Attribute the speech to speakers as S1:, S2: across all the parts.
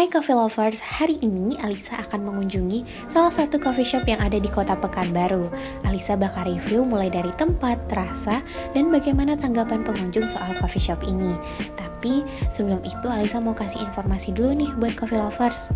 S1: Hai Coffee Lovers, hari ini Alisa akan mengunjungi salah satu coffee shop yang ada di kota Pekanbaru. Alisa bakal review mulai dari tempat, rasa, dan bagaimana tanggapan pengunjung soal coffee shop ini. Tapi sebelum itu Alisa mau kasih informasi dulu nih buat Coffee Lovers.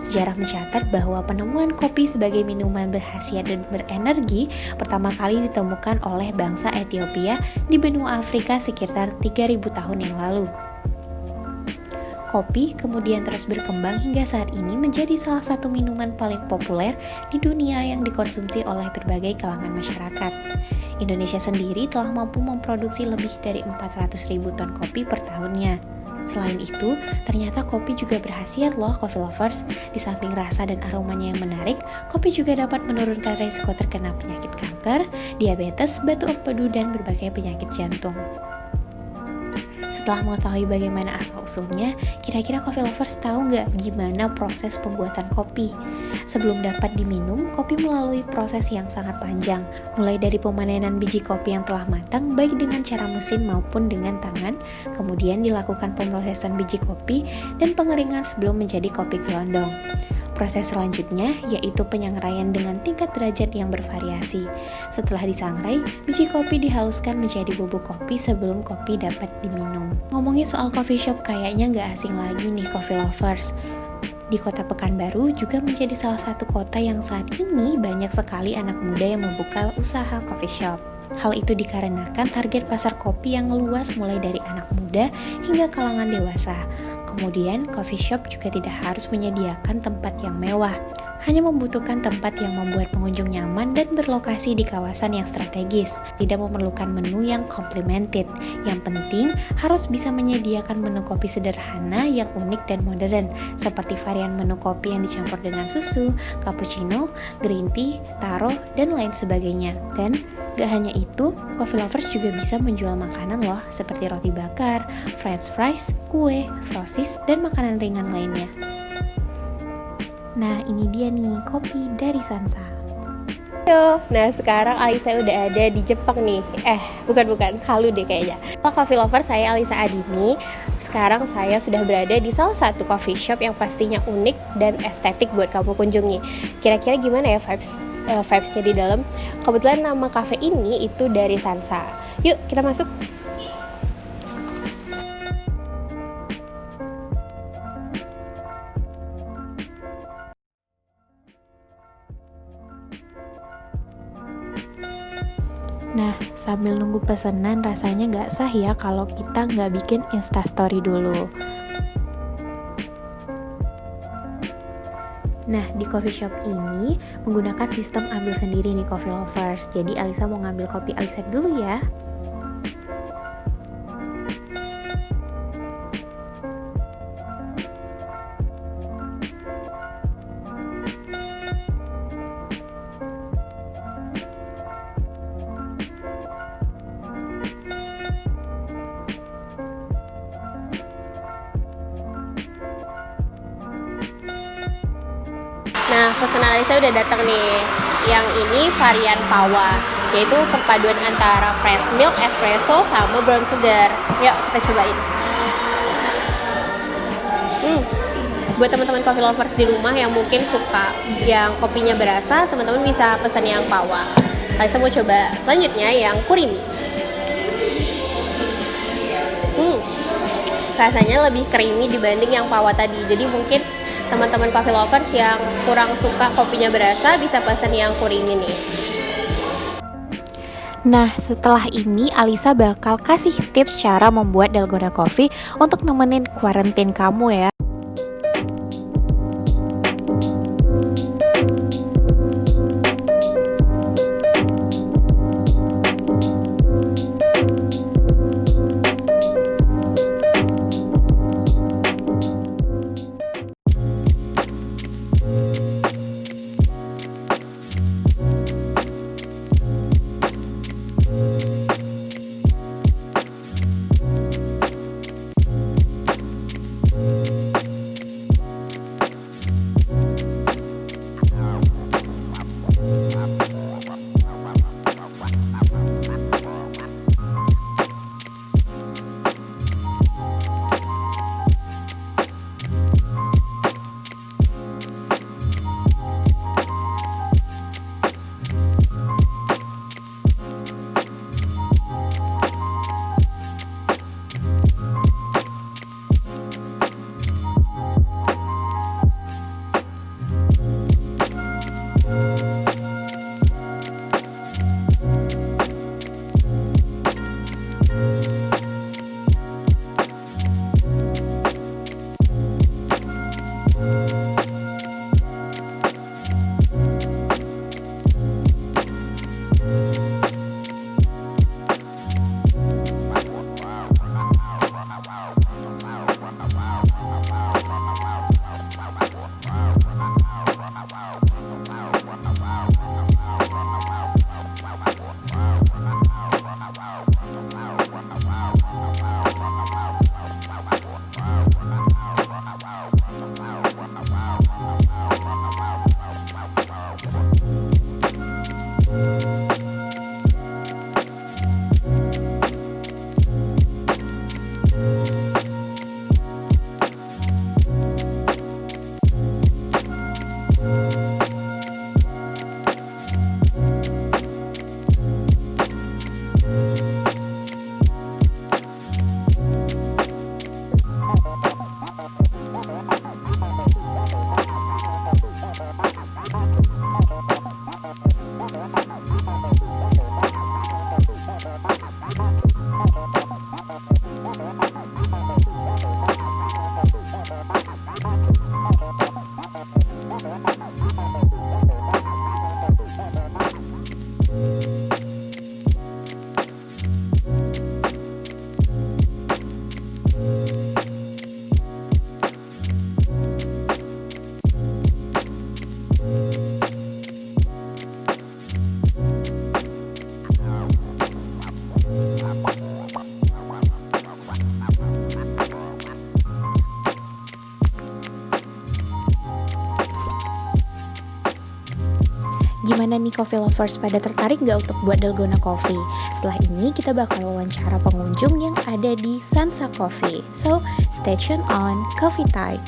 S1: Sejarah mencatat bahwa penemuan kopi sebagai minuman berkhasiat dan berenergi pertama kali ditemukan oleh bangsa Ethiopia di benua Afrika sekitar 3000 tahun yang lalu. Kopi kemudian terus berkembang hingga saat ini menjadi salah satu minuman paling populer di dunia yang dikonsumsi oleh berbagai kalangan masyarakat. Indonesia sendiri telah mampu memproduksi lebih dari 400.000 ton kopi per tahunnya. Selain itu, ternyata kopi juga berkhasiat loh Coffee Lovers. Di samping rasa dan aromanya yang menarik, kopi juga dapat menurunkan risiko terkena penyakit kanker, diabetes, batu empedu, dan berbagai penyakit jantung. Setelah mengetahui bagaimana asal-usulnya, kira-kira Coffee Lovers tahu nggak gimana proses pembuatan kopi? Sebelum dapat diminum, kopi melalui proses yang sangat panjang, mulai dari pemanenan biji kopi yang telah matang, baik dengan cara mesin maupun dengan tangan, kemudian dilakukan pemrosesan biji kopi dan pengeringan sebelum menjadi kopi gelondong. Proses selanjutnya yaitu penyangraian dengan tingkat derajat yang bervariasi. Setelah disangrai, biji kopi dihaluskan menjadi bubuk kopi sebelum kopi dapat diminum. Ngomongin soal coffee shop kayaknya nggak asing lagi nih Coffee Lovers. Di kota Pekanbaru juga menjadi salah satu kota yang saat ini banyak sekali anak muda yang membuka usaha coffee shop. Hal itu dikarenakan target pasar kopi yang luas mulai dari anak muda hingga kalangan dewasa. Kemudian, coffee shop juga tidak harus menyediakan tempat yang mewah, hanya membutuhkan tempat yang membuat pengunjung nyaman dan berlokasi di kawasan yang strategis. Tidak memerlukan menu yang complimented. Yang penting, harus bisa menyediakan menu kopi sederhana yang unik dan modern, seperti varian menu kopi yang dicampur dengan susu, cappuccino, green tea, taro, dan lain sebagainya. Dan gak hanya itu, Coffee Lovers juga bisa menjual makanan loh, seperti roti bakar, french fries, kue, sosis, dan makanan ringan lainnya. Nah, ini dia nih, kopi dari Sansa.
S2: Nah, sekarang Alisa udah ada di Jepang nih. Bukan, halu deh kayaknya. Halo Coffee Lover, saya Alisa Adini. Sekarang saya sudah berada di salah satu coffee shop yang pastinya unik dan estetik buat kamu kunjungi. Kira-kira gimana ya vibes-nya di dalam? Kebetulan nama cafe ini itu dari Sansa. Yuk, kita masuk.
S1: Nah, sambil nunggu pesanan rasanya nggak sah ya kalau kita nggak bikin instastory dulu. Nah, di coffee shop ini menggunakan sistem ambil sendiri nih Coffee Lovers. Jadi Alisa mau ngambil kopi Alisa dulu ya.
S2: Nah, pesanan Alisa udah datang nih. Yang ini varian Pawa, yaitu perpaduan antara fresh milk, espresso, sama brown sugar. Yuk, kita cobain. Buat teman-teman coffee lovers di rumah yang mungkin suka yang kopinya berasa, teman-teman bisa pesan yang Pawa. Alisa mau coba selanjutnya yang Kurimi. Rasanya lebih creamy dibanding yang Pawa tadi. Jadi mungkin teman-teman coffee lovers yang kurang suka kopinya berasa bisa pesan yang Kurimi nih.
S1: Nah, setelah ini Alisa bakal kasih tips cara membuat dalgona coffee untuk nemenin quarantine kamu ya. Gimana nih coffee lovers, pada tertarik nggak untuk buat dalgona coffee? Setelah ini kita bakal wawancara pengunjung yang ada di Sansa Coffee. So, stay tuned on Coffee Time.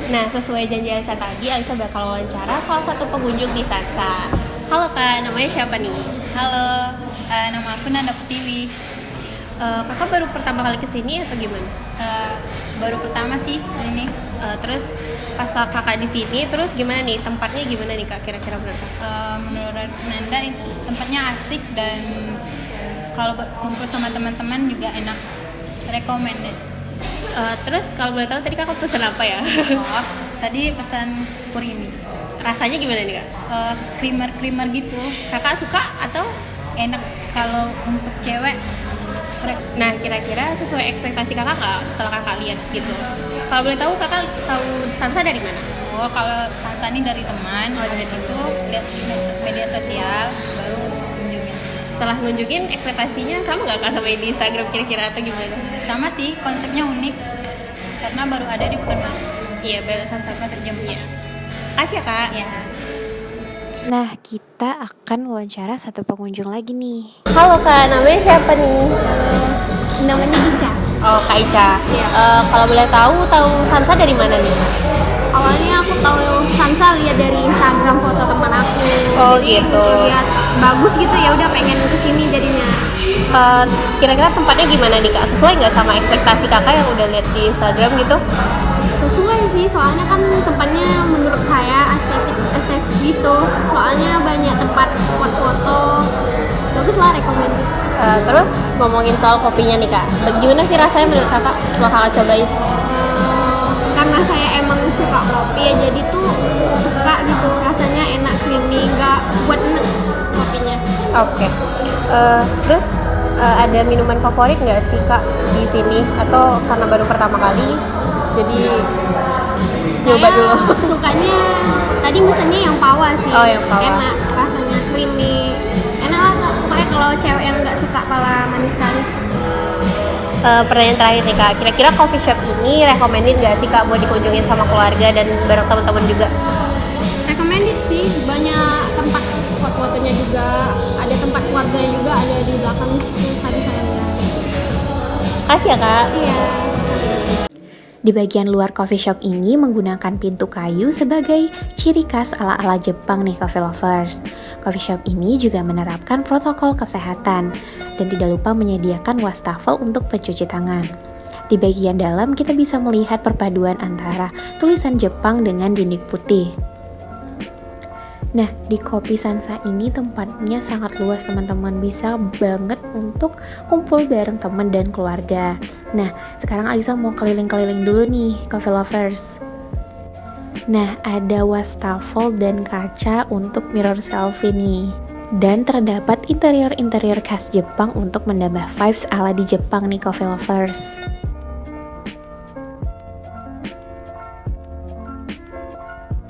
S2: Nah, sesuai janji Alisa tadi, Alisa bakal wawancara salah satu pengunjung di Sansa. Halo Kak, namanya siapa nih?
S3: Halo, nama aku Nanda Putiwi.
S2: Kakak baru pertama kali kesini atau gimana?
S3: Baru pertama sih kesini.
S2: Terus pas kakak di sini, terus gimana nih? Tempatnya gimana nih Kak? Kira-kira menurut Kak?
S3: Menurut Nanda tempatnya asik dan kalau kumpul sama teman-teman juga enak. Recommended.
S2: Terus kalau boleh tahu tadi kakak pesan apa ya?
S3: Oh, tadi pesan kurimi.
S2: Rasanya gimana nih Kak?
S3: Creamer gitu.
S2: Kakak suka atau?
S3: Enak kalau untuk cewek.
S2: Nah, kira-kira sesuai ekspektasi kakak nggak setelah kakak lihat gitu? Kalau boleh tahu kakak tahu Sansa dari mana?
S3: Oh, kalau Sansa ini dari teman. Dari situ lihat di media sosial baru kunjungin.
S2: Setelah ngunjungin, ekspektasinya sama nggak Kak sama yang di Instagram kira-kira atau gimana?
S3: Sama sih, konsepnya unik karena baru ada di Pekanbaru.
S2: Iya, beda Sansa.
S3: Konsep jam
S2: Iya. Kasih ya Kak.
S3: Ya.
S1: Nah, kita akan wawancara satu pengunjung lagi nih.
S2: Halo Kak, namanya siapa nih?
S4: Namanya Ica.
S2: Oh, Kak Ica.
S4: Iya.
S2: Kalau boleh tahu Sansa dari mana nih?
S4: Awalnya aku tahu Sansa lihat dari Instagram foto teman aku.
S2: Oh, gitu.
S4: Lihat bagus gitu, ya udah pengen kesini jadinya.
S2: Kira-kira tempatnya gimana nih Kak? Sesuai nggak sama ekspektasi kakak yang udah lihat di Instagram gitu?
S4: Sesuai sih, soalnya kan tempatnya menurut saya estetik gitu. Soalnya banyak tempat spot foto. Bagus lah, recommended.
S2: Terus ngomongin soal kopinya nih Kak, gimana sih rasanya menurut kakak setelah kakak cobain?
S4: Karena saya emang suka kopi ya, jadi tuh suka gitu, rasanya enak, creamy, nggak buat enek kopinya.
S2: Oke. Terus ada minuman favorit nggak sih Kak di sini? Atau karena baru pertama kali, jadi coba dulu?
S4: Sukanya tadi mesennya yang pawa sih.
S2: Oh, yang pawa.
S4: Enak, rasanya creamy. Enak lah, pokoknya kalau cewek yang nggak suka pala manis sekali.
S2: Pertanyaan terakhir nih Kak, kira-kira coffee shop ini recommended nggak sih Kak buat dikunjungi sama keluarga dan bareng teman-teman juga?
S4: Recommended sih, banyak tempat spot fotonya juga, ada tempat keluarganya juga, ada di belakang situ tadi saya lihat.
S2: Kasih ya Kak.
S4: Iya.
S1: Di bagian luar coffee shop ini menggunakan pintu kayu sebagai ciri khas ala-ala Jepang nih coffee lovers. Coffee shop ini juga menerapkan protokol kesehatan dan tidak lupa menyediakan wastafel untuk pencuci tangan. Di bagian dalam kita bisa melihat perpaduan antara tulisan Jepang dengan dinding putih. Nah, di Kopi Sansa ini tempatnya sangat luas teman-teman, bisa banget untuk kumpul bareng teman dan keluarga. Nah, sekarang Alisa mau keliling-keliling dulu nih, coffee lovers. Nah, ada wastafel dan kaca untuk mirror selfie nih. Dan terdapat interior-interior khas Jepang untuk menambah vibes ala di Jepang nih, coffee lovers.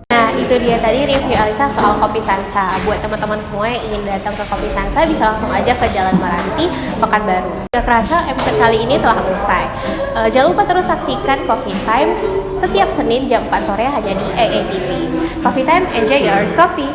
S2: Nah, itu dia tadi review Alisa soal Kopi Sansa. Buat teman-teman semua yang ingin datang ke Kopi Sansa, bisa langsung aja ke Jalan Meranti, Pekanbaru. Gak kerasa episode kali ini telah usai. Jangan lupa terus saksikan Coffee Time setiap Senin jam 4 sore hanya di AATV. Coffee Time, enjoy your coffee!